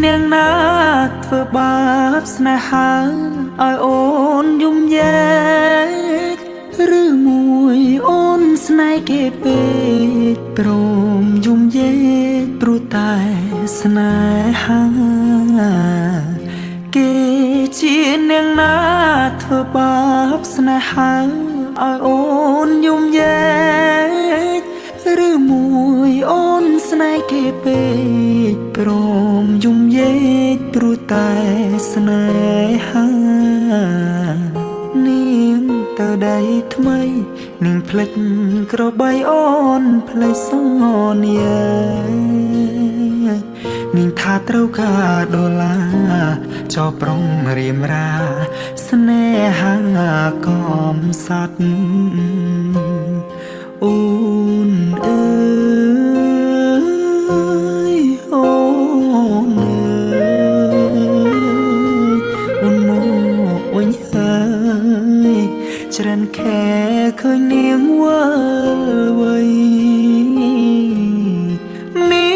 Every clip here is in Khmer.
នាងណាធ្វើបាបស្នេហាឲ្យអូនយំយែកឬមួយអូនស្នេហ៍គេពេកព្រមយំយែកព្រោះតែស្នេហាគេជានាងណាធ្វើបាបស្នេហាឲ្យអូនយំយែកឬមួយអូនស្នេហ៍គេពេកព្រមយំយែកព្រោះតែស្នេហានាងទៅដៃថ្មីនាងភ្លេចក្របីអូនភ្លេចសន្យានាងថាត្រូវការដុល្លារចោប្រុងរៀមរាស្នេហាកំសត់អូនអើយអូនអើយអូនមកវិញហើយច្រើនខែឃើញនាងវិលវ័យនា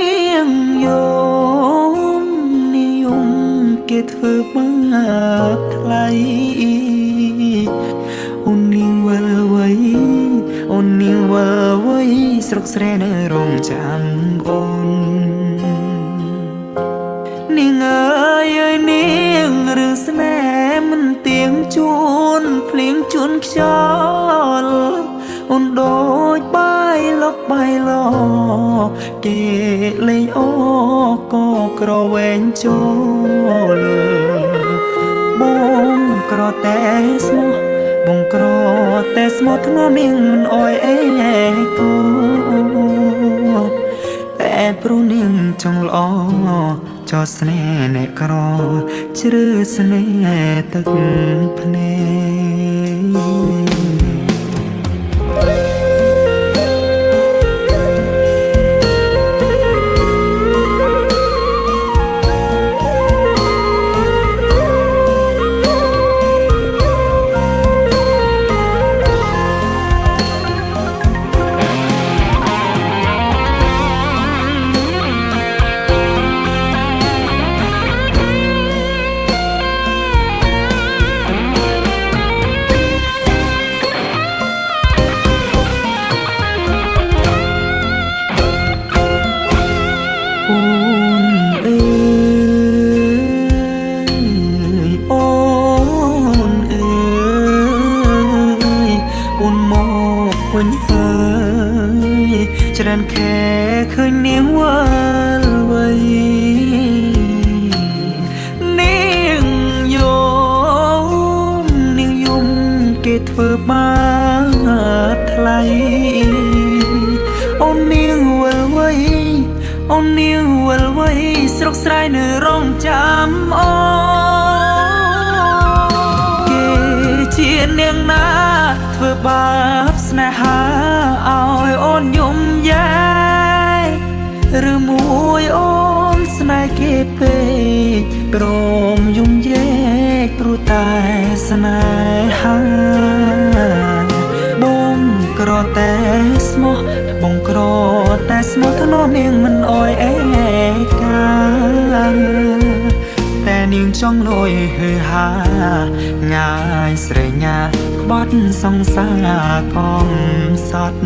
ងយំគេធ្វើបាបថ្លៃអូននាងវិលវ័យអូននាងវិលវ័យស្រុកស្រែនៅរងចាំអូននាងអើយនាងរឿងស្នេហ៍មិនទៀងជួនភ្លៀងជួនខ្យល់អូនដូចបាយលុកបាយឡគេលេងអូក៏ក្រវែងចូលបងក្រតែស្មោះបងក្រតែស្មោះធ្ងន់នាងមិនអយអេគូតែព្រោះនាងចង់ល្អចោស្នេហ៍អ្នកក្រជ្រឺស្នេហ៍ទឹកភ្នែកវិញហើយច្រើនខែឃើញនាងវិលវ័យនាងយំគេធ្វើបាបថ្លៃអូននាងវិលវ័យអូននាងវិលវ័យស្រុកស្រែនៅរងចាំអូគេជានាងណាធ្វើបាបស្នេហាឲ្យអូនយំយែកឬមួយអូនស្នេហ៍គេពេកព្រមយំយែកព្រោះតែស្នេហាបងក្រតែស្មោះបងក្រតែស្មោះធ្នមនាងមិនអយអេកាតែនាងចង់លយហឺហាងាយស្រែកញាក្បត់សង្សារកំសត់